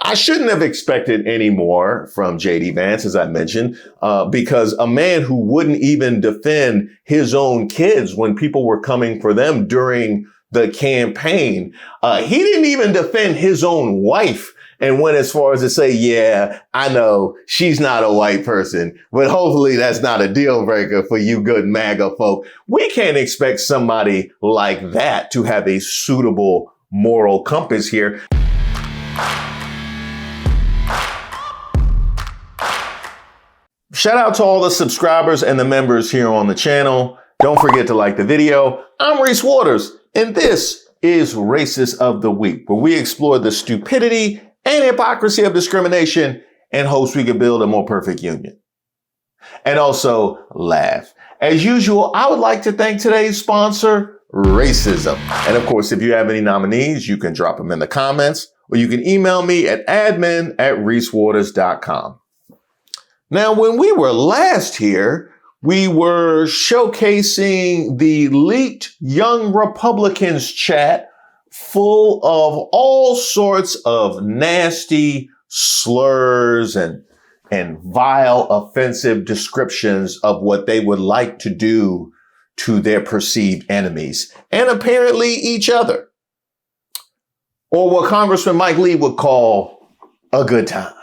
I shouldn't have expected any more from JD Vance, as I mentioned, because a man who wouldn't even defend his own kids when people were coming for them during the campaign, he didn't even defend his own wife and went as far as to say, yeah, I know she's not a white person, but hopefully that's not a deal breaker for you good MAGA folk. We can't expect somebody like that to have a suitable moral compass here. Shout out to all the subscribers and the members here on the channel. Don't forget to like the video. I'm Reese Waters, and this is Racist of the Week, where we explore the stupidity and hypocrisy of discrimination and hopes we can build a more perfect union. And also laugh. As usual, I would like to thank today's sponsor, Racism. And of course, if you have any nominees, you can drop them in the comments, or you can email me at admin@reesewaters.com. Now, when we were last here, we were showcasing the leaked Young Republicans chat full of all sorts of nasty slurs and vile, offensive descriptions of what they would like to do to their perceived enemies, and apparently each other, or what Congressman Mike Lee would call a good time.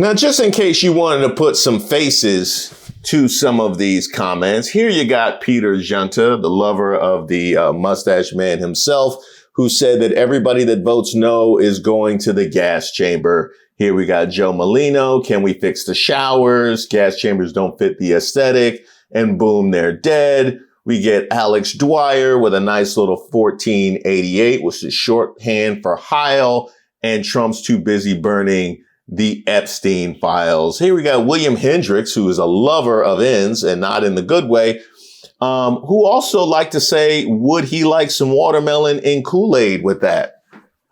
Now, just in case you wanted to put some faces to some of these comments, here you got Peter Junta, the lover of the mustache man himself, who said that everybody that votes no is going to the gas chamber. Here we got Joe Molino. Can we fix the showers? Gas chambers don't fit the aesthetic. And boom, they're dead. We get Alex Dwyer with a nice little 1488, which is shorthand for Heil. And Trump's too busy burning the Epstein files. Here we got William Hendricks, who is a lover of ends and not in the good way, who also like to say, would he like some watermelon in Kool-Aid with that?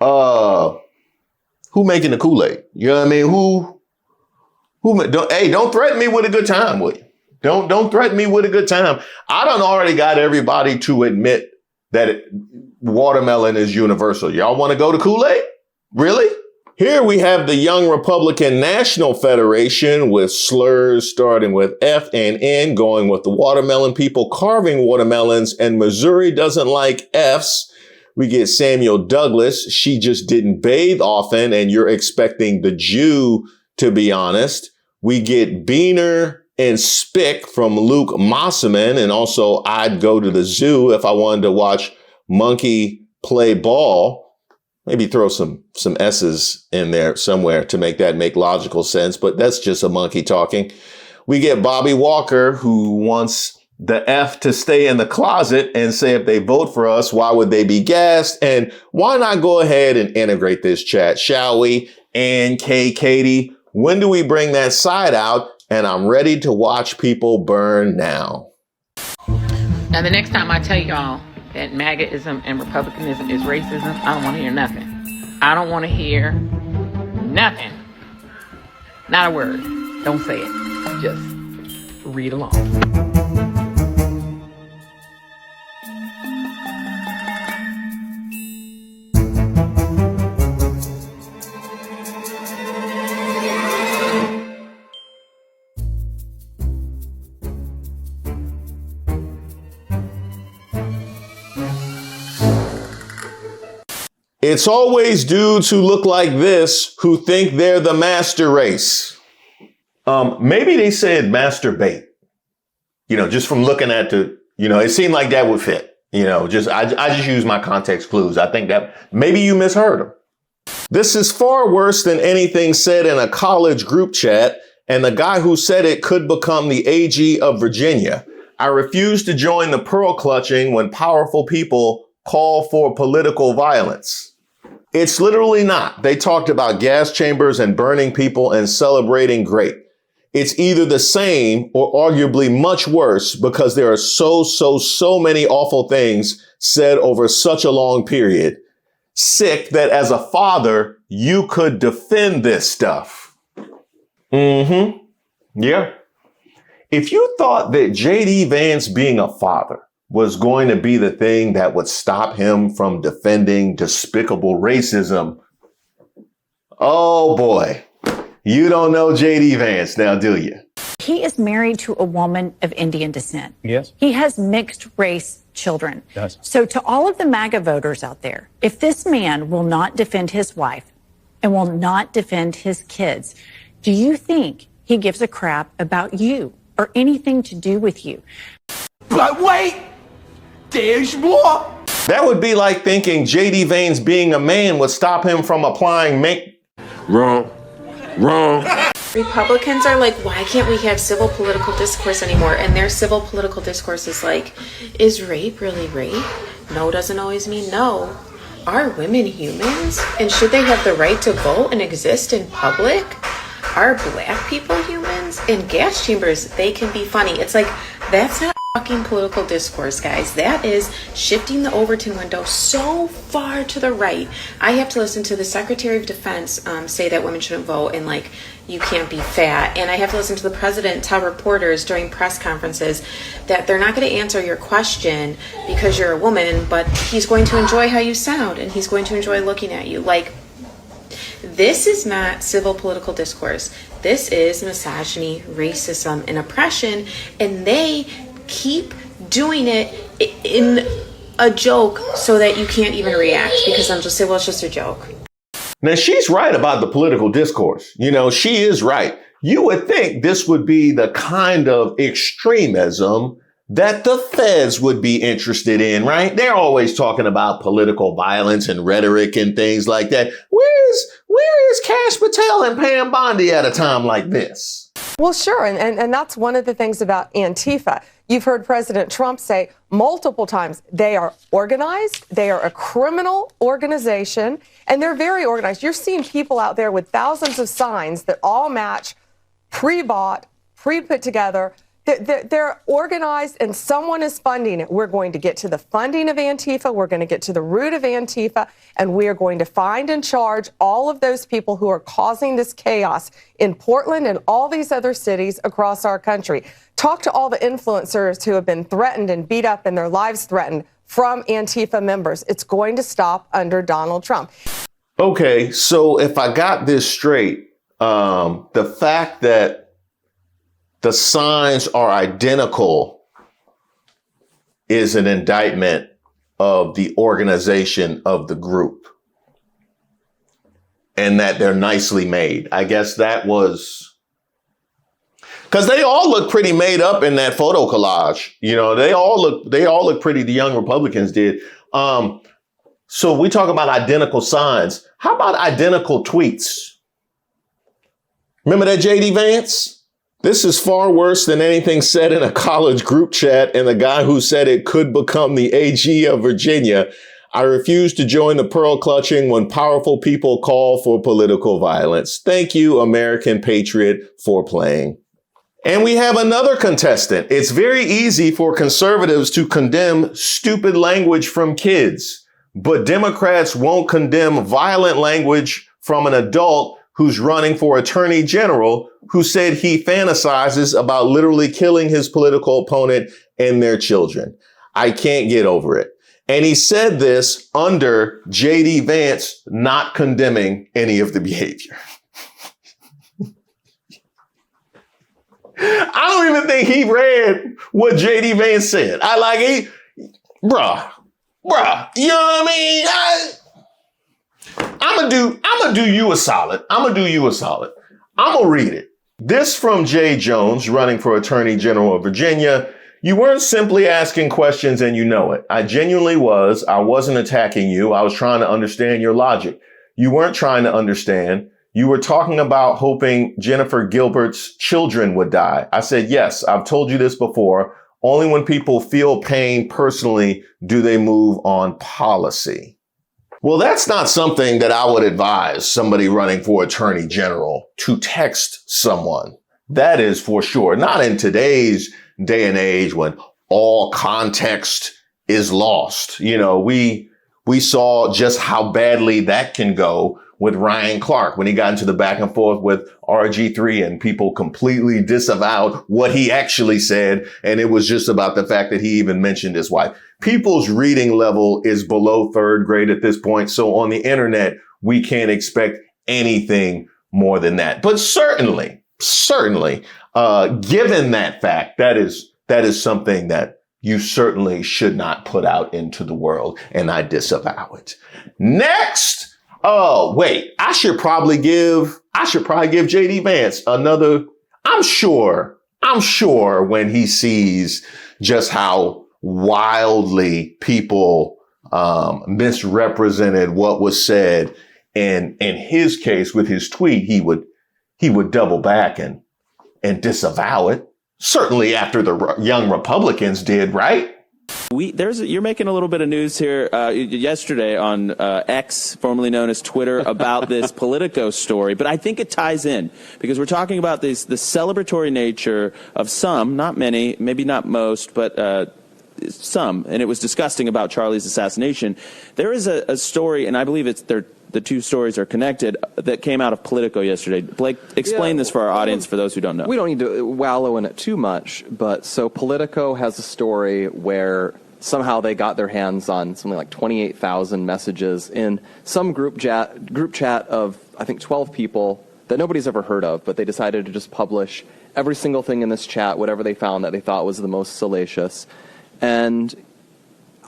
Who making the Kool-Aid? You know what I mean? Don't threaten me with a good time, William. Don't threaten me with a good time. I done already got everybody to admit that watermelon is universal. Y'all want to go to Kool-Aid? Really? Here we have the Young Republican National Federation with slurs starting with F and N, going with the watermelon people carving watermelons, and Missouri doesn't like Fs. We get Samuel Douglas. She just didn't bathe often, and you're expecting the Jew to be honest. We get Beaner and Spick from Luke Mosselman, and also I'd go to the zoo if I wanted to watch monkey play ball. Maybe throw some S's in there somewhere to make that make logical sense, but that's just a monkey talking. We get Bobby Walker, who wants the F to stay in the closet and say if they vote for us, why would they be gassed? And why not go ahead and integrate this chat, shall we? And Katie, when do we bring that side out? And I'm ready to watch people burn now. Now, the next time I tell y'all that MAGAism and Republicanism is racism, I don't want to hear nothing. I don't want to hear nothing. Not a word. Don't say it. Just read along. It's always dudes who look like this who think they're the master race. Maybe they said masturbate, just from looking at it seemed like that would fit, I just use my context clues. I think that maybe you misheard them. This is far worse than anything said in a college group chat, and the guy who said it could become the AG of Virginia. I refuse to join the pearl clutching when powerful people call for political violence. It's literally not. They talked about gas chambers and burning people and celebrating great. It's either the same or arguably much worse because there are so many awful things said over such a long period. Sick that as a father, you could defend this stuff. Yeah. If you thought that JD Vance being a father was going to be the thing that would stop him from defending despicable racism, Oh boy. You don't know JD Vance now, do you? He is married to a woman of Indian descent. Yes. He has mixed race children. Yes. So to all of the MAGA voters out there, if this man will not defend his wife and will not defend his kids, do you think he gives a crap about you or anything to do with you? But wait, there's more. That would be like thinking JD Vance being a man would stop him from applying Wrong. Republicans are like, why can't we have civil political discourse anymore? And their civil political discourse is like, is rape really rape? No doesn't always mean no. Are women humans? And should they have the right to vote and exist in public? Are black people humans? In gas chambers, they can be funny. It's like, that's not fucking political discourse, guys. That is shifting the Overton window so far to the right. I have to listen to the Secretary of Defense say that women shouldn't vote and like you can't be fat. And I have to listen to the president tell reporters during press conferences that they're not going to answer your question because you're a woman, but he's going to enjoy how you sound and he's going to enjoy looking at you. Like, this is not civil political discourse. This is misogyny, racism, and oppression, and they keep doing it in a joke so that you can't even react because I'm just saying, well, it's just a joke. Now, she's right about the political discourse. You know, she is right. You would think this would be the kind of extremism that the feds would be interested in, right? They're always talking about political violence and rhetoric and things like that. Where is Cash Patel and Pam Bondi at a time like this? Well, sure. And that's one of the things about Antifa. You've heard President Trump say multiple times they are organized. They are a criminal organization, and they're very organized. You're seeing people out there with thousands of signs that all match, pre-bought, pre-put together. They're organized and someone is funding it. We're going to get to the funding of Antifa. We're going to get to the root of Antifa, and we are going to find and charge all of those people who are causing this chaos in Portland and all these other cities across our country. Talk to all the influencers who have been threatened and beat up and their lives threatened from Antifa members. It's going to stop under Donald Trump. Okay, so if I got this straight, the fact that the signs are identical is an indictment of the organization of the group and that they're nicely made. I guess that was because they all look pretty made up in that photo collage. You know, they all look pretty. The young Republicans did. So we talk about identical signs. How about identical tweets? Remember that JD Vance? This is far worse than anything said in a college group chat and the guy who said it could become the AG of Virginia. I refuse to join the pearl clutching when powerful people call for political violence. Thank you, American patriot, for playing. And we have another contestant. It's very easy for conservatives to condemn stupid language from kids, but Democrats won't condemn violent language from an adult who's running for attorney general, who said he fantasizes about literally killing his political opponent and their children. I can't get over it. And he said this under JD Vance not condemning any of the behavior. I don't even think he read what JD Vance said. Bruh, you know what I mean? I'm gonna do you a solid. I'm gonna read it. This from Jay Jones, running for Attorney General of Virginia. You weren't simply asking questions and you know it. I genuinely was. I wasn't attacking you. I was trying to understand your logic. You weren't trying to understand. You were talking about hoping Jennifer Gilbert's children would die. I said, yes, I've told you this before. Only when people feel pain personally do they move on policy. Well, that's not something that I would advise somebody running for attorney general to text someone. That is for sure. Not in today's day and age when all context is lost. You know, we saw just how badly that can go with Ryan Clark when he got into the back and forth with RG3 and people completely disavowed what he actually said. And it was just about the fact that he even mentioned his wife. People's reading level is below third grade at this point. So on the internet, we can't expect anything more than that. But certainly, given that fact, that is something that you certainly should not put out into the world, and I disavow it. Next, wait, I should probably give JD Vance another. I'm sure when he sees just how wildly people misrepresented what was said, and in his case with his tweet, he would double back and disavow it. Certainly after the young Republicans did, right? You're making a little bit of news here yesterday on X, formerly known as Twitter, about this Politico story. But I think it ties in because we're talking about the celebratory nature of some, not many, maybe not most, but some. And it was disgusting about Charlie's assassination. There is a story, and I believe the two stories are connected, that came out of Politico yesterday. Blake, explain this for our audience, for those who don't know. We don't need to wallow in it too much, but so Politico has a story where somehow they got their hands on something like 28,000 messages in some group chat of, I think, 12 people that nobody's ever heard of, but they decided to just publish every single thing in this chat, whatever they found that they thought was the most salacious. And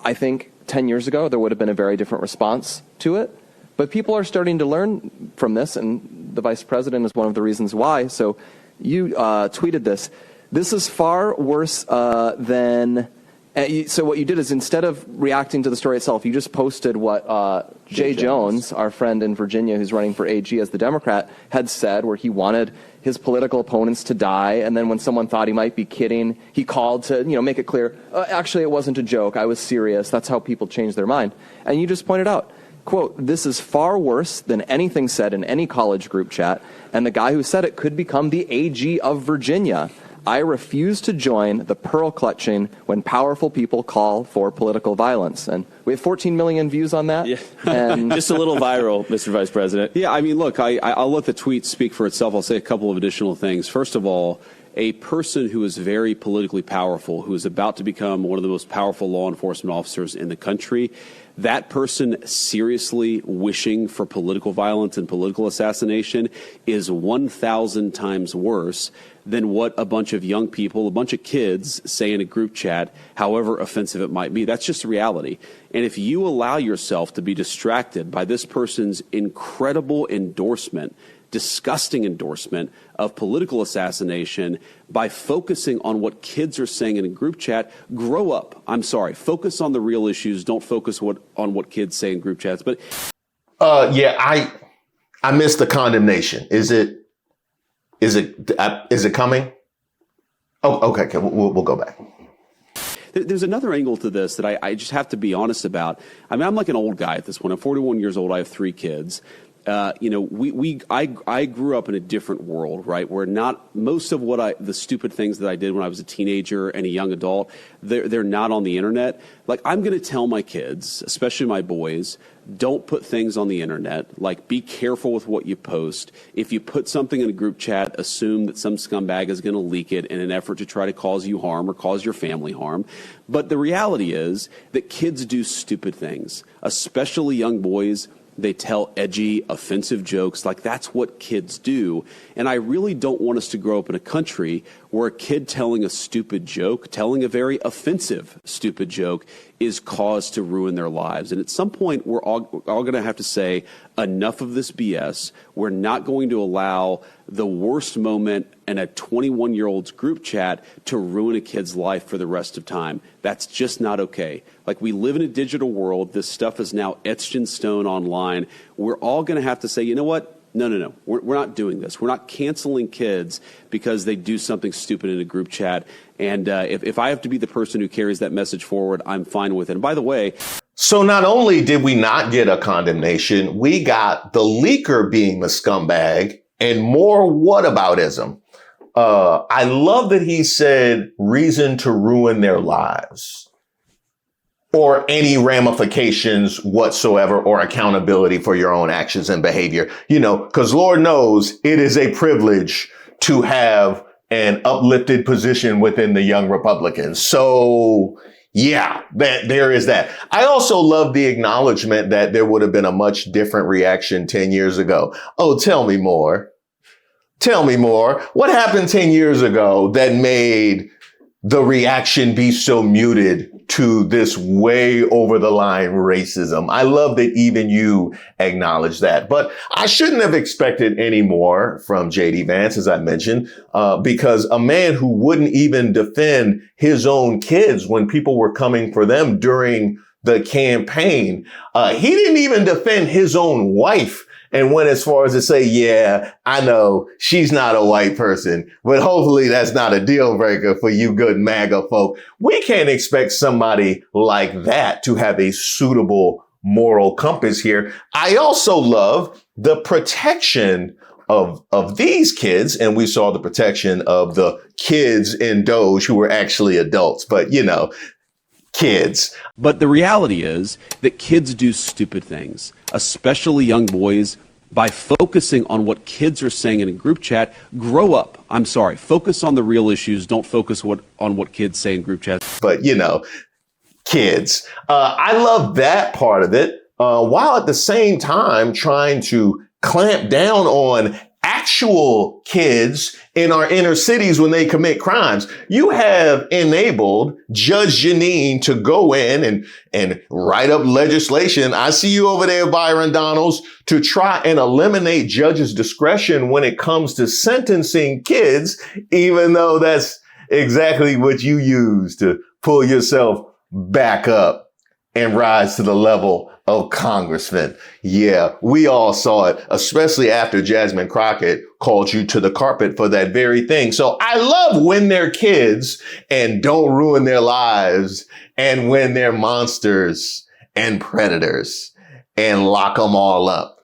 I think 10 years ago, there would have been a very different response to it. But people are starting to learn from this, and the vice president is one of the reasons why. So you tweeted this. This is far worse than... So what you did is, instead of reacting to the story itself, you just posted what Jay Jones, our friend in Virginia who's running for AG as the Democrat, had said, where he wanted his political opponents to die. And then when someone thought he might be kidding, he called to make it clear, actually, it wasn't a joke. I was serious. That's how people change their mind. And you just pointed out, quote, this is far worse than anything said in any college group chat, and the guy who said it could become the AG of Virginia. I refuse to join the pearl clutching when powerful people call for political violence. And we have 14 million views on that. Yeah. And just a little viral, Mr. Vice President. Yeah, I mean, look, I'll let the tweet speak for itself. I'll say a couple of additional things. First of all, a person who is very politically powerful, who is about to become one of the most powerful law enforcement officers in the country, that person seriously wishing for political violence and political assassination is 1,000 times worse than what a bunch of young people, a bunch of kids say in a group chat, however offensive it might be. That's just the reality. And if you allow yourself to be distracted by this person's incredible endorsement, disgusting endorsement of political assassination by focusing on what kids are saying in a group chat, grow up. I'm sorry. Focus on the real issues. Don't focus on what kids say in group chats. But I missed the condemnation. Is it coming? Oh, okay. We'll go back. There's another angle to this that I just have to be honest about. I mean, I'm like an old guy at this point. I'm 41 years old. I have 3 kids. I grew up in a different world, right? Where not most of the stupid things that I did when I was a teenager and a young adult, they're not on the internet. Like, I'm going to tell my kids, especially my boys, don't put things on the internet. Like, be careful with what you post. If you put something in a group chat, assume that some scumbag is going to leak it in an effort to try to cause you harm or cause your family harm. But the reality is that kids do stupid things, especially young boys. They tell edgy, offensive jokes. Like, that's what kids do. And I really don't want us to grow up in a country where a kid telling a stupid joke, telling a very offensive stupid joke, is cause to ruin their lives. And at some point, we're all going to have to say, enough of this BS. We're not going to allow the worst moment in a 21-year-old's group chat to ruin a kid's life for the rest of time. That's just not okay. Like, we live in a digital world. This stuff is now etched in stone online. We're all going to have to say, you know what? No. We're not doing this. We're not canceling kids because they do something stupid in a group chat. And if I have to be the person who carries that message forward, I'm fine with it. And by the way, so not only did we not get a condemnation, we got the leaker being the scumbag and more whataboutism. I love that he said reason to ruin their lives or any ramifications whatsoever or accountability for your own actions and behavior. Because Lord knows it is a privilege to have an uplifted position within the Young Republicans. So Yeah, there is that. I also love the acknowledgement that there would have been a much different reaction 10 years ago. Oh, tell me more. Tell me more. What happened 10 years ago that made the reaction be so muted to this way over the line racism? I love that even you acknowledge that. But I shouldn't have expected any more from J.D. Vance, as I mentioned, because a man who wouldn't even defend his own kids when people were coming for them during the campaign, he didn't even defend his own wife and went as far as to say, yeah, I know she's not a white person, but hopefully that's not a deal breaker for you good MAGA folk. We can't expect somebody like that to have a suitable moral compass here. I also love the protection of these kids, and we saw the protection of the kids in Doge who were actually adults, but kids. But the reality is that kids do stupid things, especially young boys. By focusing on what kids are saying in a group chat, grow up. I'm sorry. Focus on the real issues. Don't focus on what kids say in group chats. But, kids. I love that part of it, while at the same time trying to clamp down on actual kids in our inner cities when they commit crimes. You have enabled Judge Janine to go in and write up legislation. I see you over there, Byron Donalds, to try and eliminate judges' discretion when it comes to sentencing kids, even though that's exactly what you use to pull yourself back up and rise to the level of congressman. Yeah, we all saw it, especially after Jasmine Crockett called you to the carpet for that very thing. So I love when they're kids and don't ruin their lives, and when they're monsters and predators and lock them all up.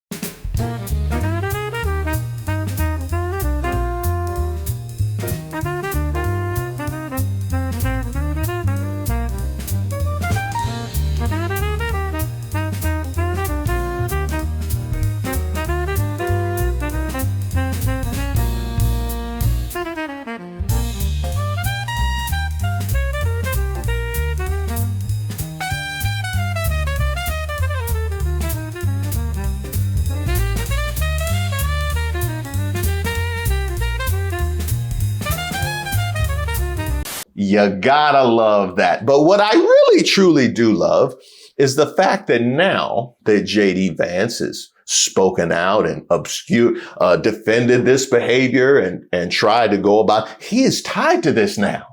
You gotta love that. But what I really, truly do love is the fact that now that J.D. Vance has spoken out and defended this behavior and tried to go about, he is tied to this now.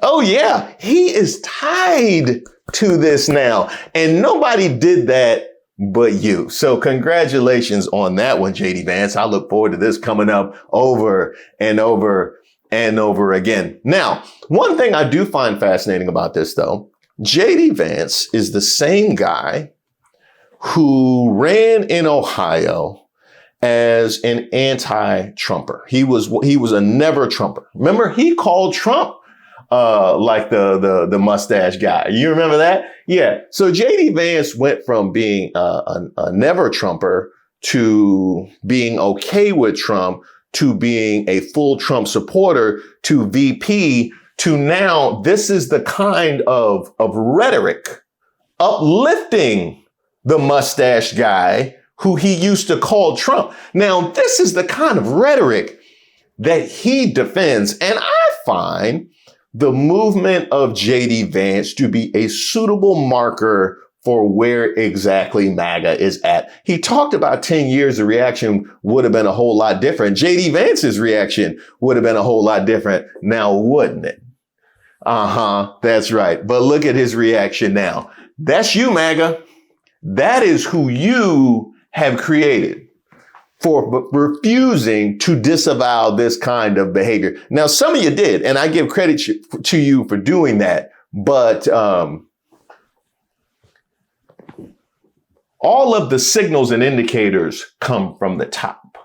Oh yeah, he is tied to this now. And nobody did that but you. So congratulations on that one, J.D. Vance. I look forward to this coming up over and over and over again. Now, one thing I do find fascinating about this, though, J.D. Vance is the same guy who ran in Ohio as an anti-Trumper. He was a never Trumper. Remember, he called Trump like the mustache guy. You remember that? Yeah. So J.D. Vance went from being a never Trumper to being okay with Trump, to being a full Trump supporter, to VP, to now this is the kind of rhetoric uplifting the mustache guy who he used to call Trump. Now, this is the kind of rhetoric that he defends. And I find the movement of J.D. Vance to be a suitable marker for where exactly MAGA is at. He talked about 10 years, the reaction would have been a whole lot different. J.D. Vance's reaction would have been a whole lot different now, wouldn't it? That's right. But look at his reaction now. That's you, MAGA. That is who you have created for refusing to disavow this kind of behavior. Now, some of you did, and I give credit to you for doing that, but all of the signals and indicators come from the top.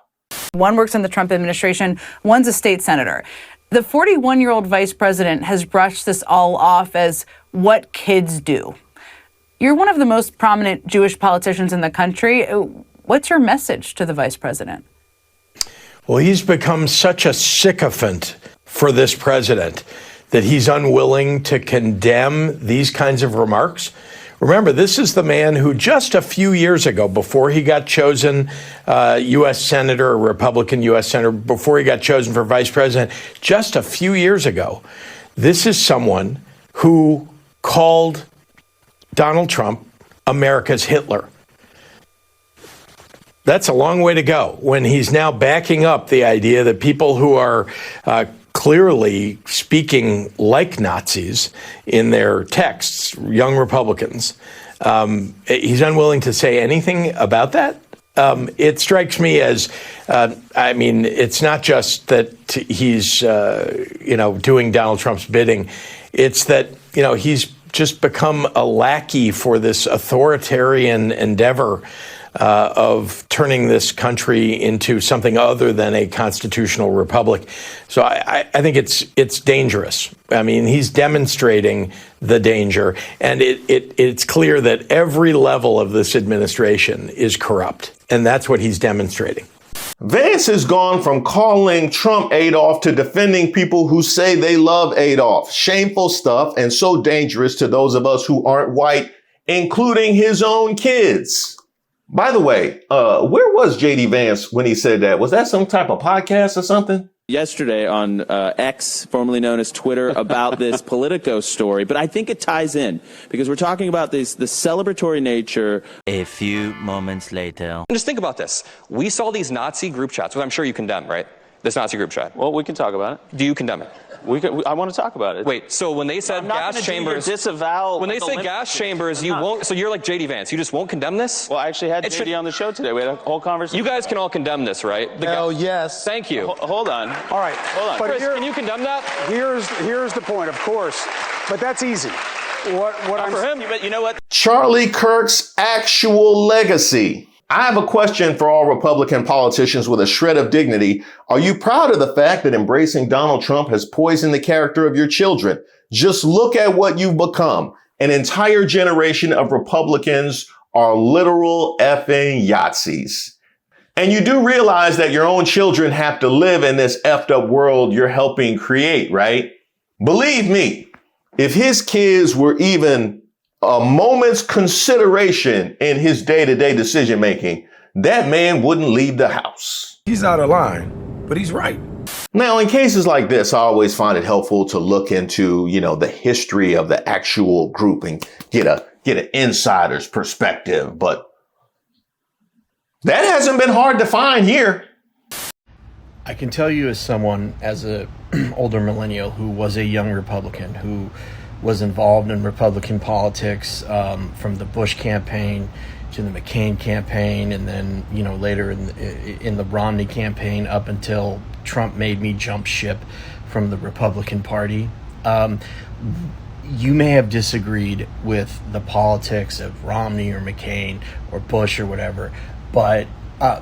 One works in the Trump administration, one's a state senator. The 41-year-old vice president has brushed this all off as what kids do. You're one of the most prominent Jewish politicians in the country. What's your message to the vice president? Well, he's become such a sycophant for this president that he's unwilling to condemn these kinds of remarks? Remember, this is the man who just a few years ago, before he got chosen U.S. Senator, a Republican U.S. Senator, before he got chosen for vice president, just a few years ago, this is someone who called Donald Trump America's Hitler. That's a long way to go when he's now backing up the idea that people who are clearly speaking like Nazis in their texts, young Republicans, he's unwilling to say anything about that. It strikes me as, it's not just that he's, doing Donald Trump's bidding. It's that, he's just become a lackey for this authoritarian endeavor of turning this country into something other than a constitutional republic. So I think it's dangerous. I mean, he's demonstrating the danger, and it's clear that every level of this administration is corrupt, and that's what he's demonstrating. Vance has gone from calling Trump Adolf to defending people who say they love Adolf. Shameful stuff, and so dangerous to those of us who aren't white, including his own kids. By the way, where was J.D. Vance when he said that? Was that some type of podcast or something? Yesterday on X, formerly known as Twitter, about this Politico story. But I think it ties in because we're talking about the celebratory nature. A few moments later. Just think about this. We saw these Nazi group chats, which I'm sure you condemn, right? This Nazi group chat. Well, we can talk about it. Do you condemn it? I want to talk about it. Wait, so when they said gas chambers, disavow. When they say gas chambers, you won't. So you're like JD Vance. You just won't condemn this? Well, I actually had JD on the show today. We had a whole conversation. You guys can all condemn this, right? Yes. Thank you. Hold on. All right. Hold on. But Chris, can you condemn that? Here's the point, of course. But that's easy. What I'm for him, but you know what? Charlie Kirk's actual legacy. I have a question for all Republican politicians with a shred of dignity. Are you proud of the fact that embracing Donald Trump has poisoned the character of your children? Just look at what you've become. An entire generation of Republicans are literal effing Yahtzees. And you do realize that your own children have to live in this effed up world you're helping create, right? Believe me, if his kids were even a moment's consideration in his day-to-day decision-making, that man wouldn't leave the house. He's out of line, but he's right. Now, in cases like this, I always find it helpful to look into, the history of the actual group and get an insider's perspective. But that hasn't been hard to find here. I can tell you as a older millennial who was a young Republican, who was involved in Republican politics from the Bush campaign to the McCain campaign, and then later in the Romney campaign up until Trump made me jump ship from the Republican Party. You may have disagreed with the politics of Romney or McCain or Bush or whatever, but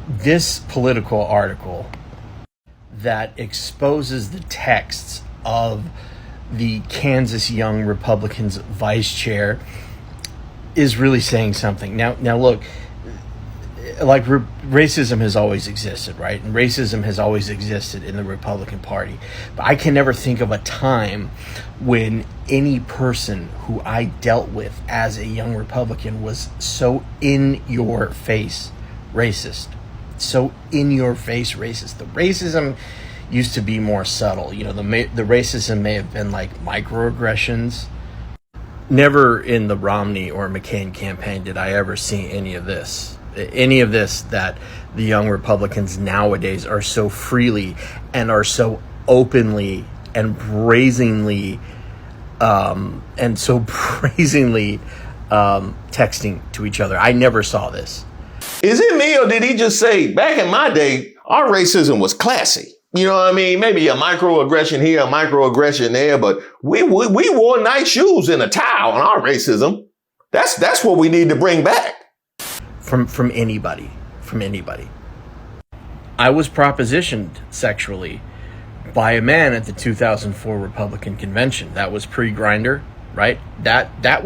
this Politico article that exposes the texts of the Kansas Young Republicans vice chair is really saying something. Now look, like racism has always existed, right? And racism has always existed in the Republican Party. But I can never think of a time when any person who I dealt with as a young Republican was so in your face racist. So in your face racist. The racism used to be more subtle. The racism may have been like microaggressions. Never in the Romney or McCain campaign did I ever see any of this that the young Republicans nowadays are so freely and are so openly and brazenly texting to each other. I never saw this. Is it me, or did he just say, back in my day, our racism was classy? You know what I mean? Maybe a microaggression here, a microaggression there, but we wore nice shoes and a tie on our racism. That's what we need to bring back. From anybody. I was propositioned sexually by a man at the 2004 Republican convention. That was pre-Grindr, right? That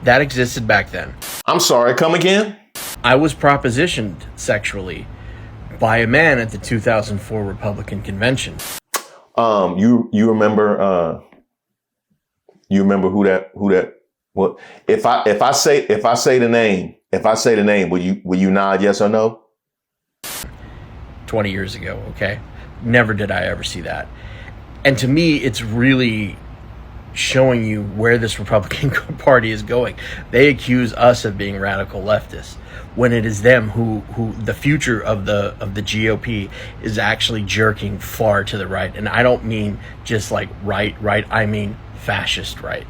existed back then. I'm sorry, come again? I was propositioned sexually by a man at the 2004 Republican convention. You remember You remember who that, what, if I say the name, will you nod yes or no? 20 years ago, okay? Never did I ever see that. And to me, it's really showing you where this Republican Party is going. They accuse us of being radical leftists when it is them who the future of the GOP is actually jerking far to the right. And I don't mean just like right, I mean fascist right.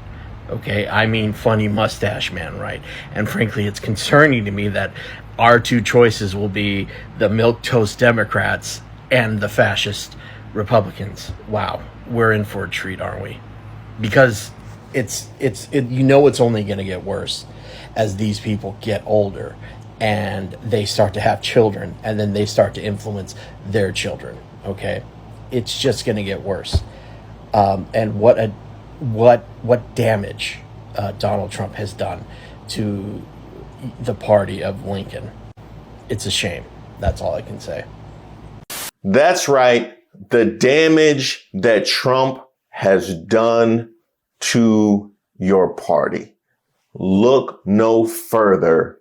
Okay, I mean funny mustache man right. And frankly, it's concerning to me that our two choices will be the milquetoast Democrats and the fascist Republicans. Wow, we're in for a treat, aren't we? Because it's only going to get worse as these people get older and they start to have children, and then they start to influence their children. Okay, it's just going to get worse. And what damage Donald Trump has done to the party of Lincoln. It's a shame. That's all I can say. That's right. The damage that Trump has done to your party. Look no further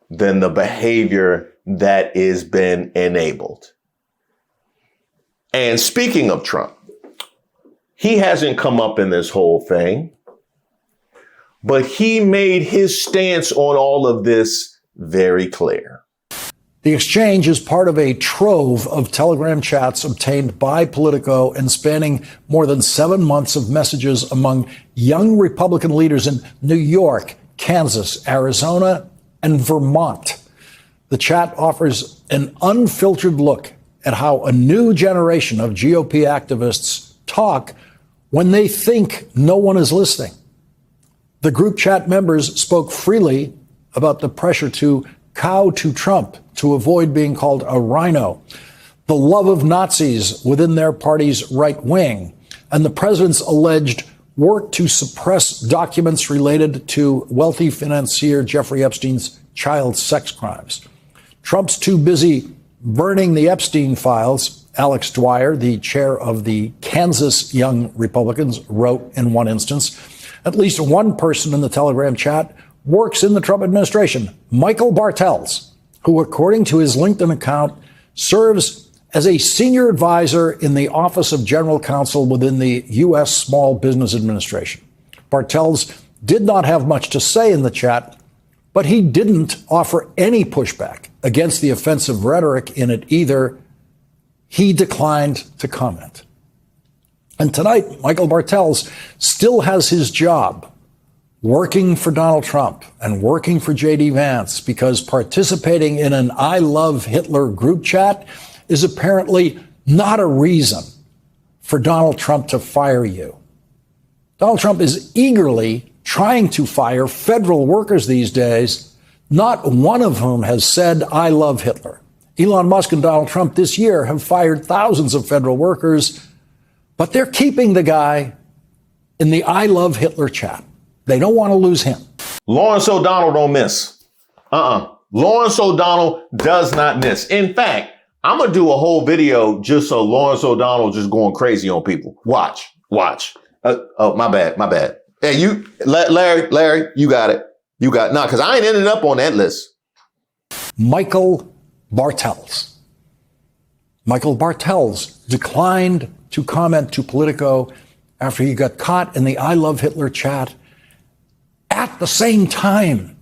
than the behavior that is been enabled. And speaking of Trump, he hasn't come up in this whole thing, but he made his stance on all of this very clear. The exchange is part of a trove of Telegram chats obtained by Politico and spanning more than 7 months of messages among young Republican leaders in New York, Kansas, Arizona, and Vermont. The chat offers an unfiltered look at how a new generation of GOP activists talk when they think no one is listening. The group chat members spoke freely about the pressure to cow to Trump to avoid being called a rhino, the love of Nazis within their party's right wing, and the president's alleged work to suppress documents related to wealthy financier Jeffrey Epstein's child sex crimes. Trump's too busy burning the Epstein files, Alex Dwyer, the chair of the Kansas Young Republicans, wrote in one instance. At least one person in the Telegram chat works in the Trump administration, Michael Bartels, who, according to his LinkedIn account, serves as a senior advisor in the Office of General Counsel within the U.S. Small Business Administration. Bartels did not have much to say in the chat, but he didn't offer any pushback against the offensive rhetoric in it either. He declined to comment. And tonight, Michael Bartels still has his job working for Donald Trump and working for J.D. Vance because participating in an I Love Hitler group chat is apparently not a reason for Donald Trump to fire you. Donald Trump is eagerly trying to fire federal workers these days, not one of whom has said, I love Hitler. Elon Musk and Donald Trump this year have fired thousands of federal workers, but they're keeping the guy in the I love Hitler chat. They don't want to lose him. Lawrence O'Donnell don't miss. Lawrence O'Donnell does not miss. In fact, I'm going to do a whole video just so Lawrence O'Donnell just going crazy on people. Watch. My bad. Hey, Larry, you got it. No, because I ain't ended up on that list. Michael Bartels. Michael Bartels declined to comment to Politico after he got caught in the I Love Hitler chat at the same time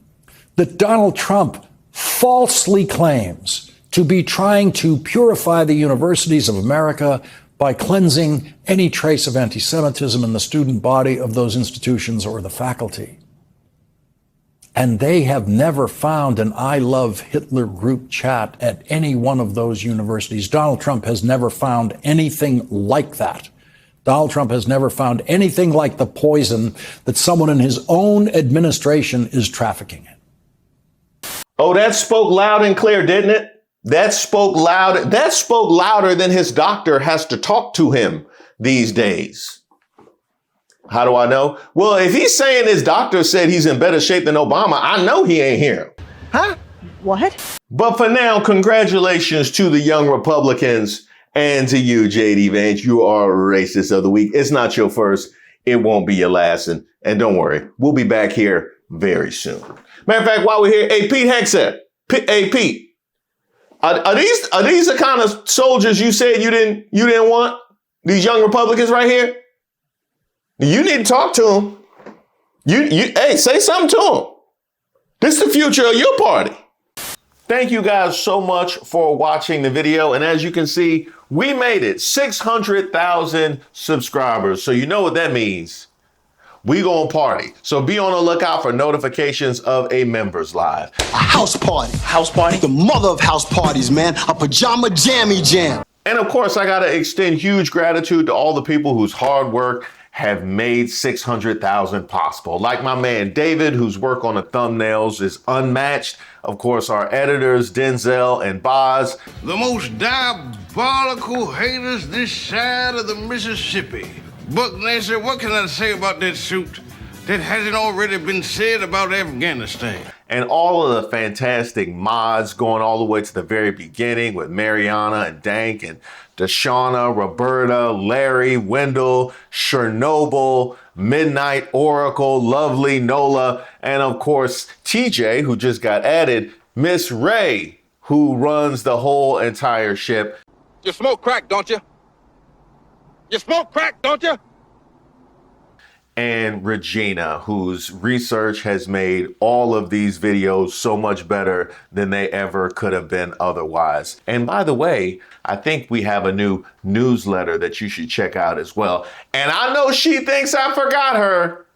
that Donald Trump falsely claims to be trying to purify the universities of America by cleansing any trace of anti-Semitism in the student body of those institutions or the faculty. And they have never found an I Love Hitler group chat at any one of those universities. Donald Trump has never found anything like that. Donald Trump has never found anything like the poison that someone in his own administration is trafficking in. Oh, that spoke loud and clear, didn't it? That spoke louder than his doctor has to talk to him these days. How do I know? Well, if he's saying his doctor said he's in better shape than Obama, I know he ain't here. Huh? What? But for now, congratulations to the young Republicans and to you, J.D. Vance. You are racist of the week. It's not your first. it won't be your last. And don't worry, we'll be back here very soon. Matter of fact, while we're here, hey, Pete Hegseth. Hey, Pete, are these the kind of soldiers you said you didn't want? These young Republicans right here? You need to talk to them. Hey, say something to them. This is the future of your party. Thank you guys so much for watching the video. And as you can see, we made it 600,000 subscribers. So you know what that means. We gonna party. So be on the lookout for notifications of a members live. A house party. House party? The mother of house parties, man. A pajama jammy jam. And of course, I gotta extend huge gratitude to all the people whose hard work have made 600,000 possible. Like my man David, whose work on the thumbnails is unmatched. Of course, our editors, Denzel and Boz. The most diabolical haters this side of the Mississippi. Buck Nasser, what can I say about that suit that hasn't already been said about Afghanistan? And all of the fantastic mods going all the way to the very beginning with Mariana and Dank and Deshauna, Roberta, Larry, Wendell, Chernobyl, Midnight Oracle, Lovely, Nola, and of course, TJ, who just got added, Miss Ray, who runs the whole entire ship. You smoke crack, don't you? You smoke crack, don't you? And Regina, whose research has made all of these videos so much better than they ever could have been otherwise. And by the way, I think we have a new newsletter that you should check out as well. And I know she thinks I forgot her,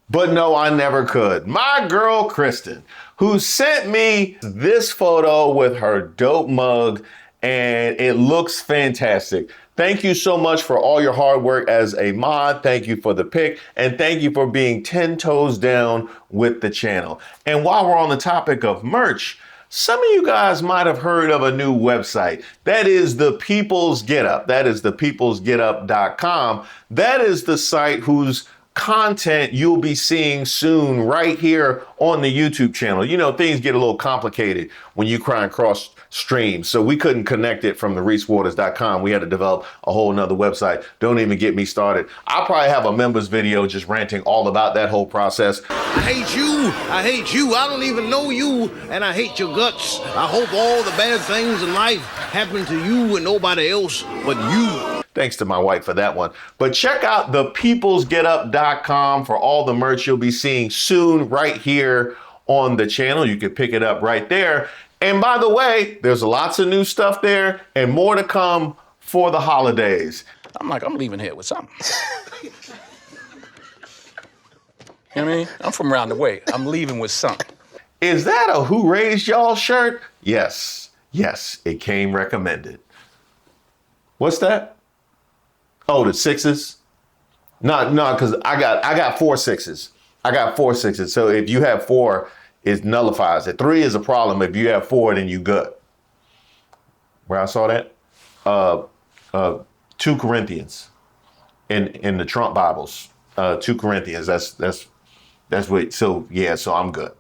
but no, I never could. My girl, Kristen, who sent me this photo with her dope mug, and it looks fantastic. Thank you so much for all your hard work as a mod. Thank you for the pick. And thank you for being 10 toes down with the channel. And while we're on the topic of merch, some of you guys might have heard of a new website. That is the People's Get Up. That is the peoplesgetup.com. That is the site whose content you'll be seeing soon right here on the YouTube channel. You know, things get a little complicated when you try and cross stream. So we couldn't connect it from the reesewaters.com. We had to develop a whole nother website. Don't even get me started. I'll probably have a members video just ranting all about that whole process. I hate you. I hate you. I don't even know you. And I hate your guts. I hope all the bad things in life happen to you and nobody else but you. Thanks to my wife for that one. But check out the peoplesgetup.com for all the merch you'll be seeing soon right here on the channel. You can pick it up right there. And by the way, there's lots of new stuff there and more to come for the holidays. I'm leaving here with something. You know what I mean? I'm from around the way. I'm leaving with something. Is that a Who Raised Y'all shirt? Yes. Yes, it came recommended. What's that? Oh, the sixes? No, because I got 4 6s. I got 4 6s. So if you have 4, it nullifies it. 3 is a problem. If you have 4, then you good. Where I saw that? 2 Corinthians in the Trump Bibles. 2 Corinthians. That's what. So yeah. So I'm good.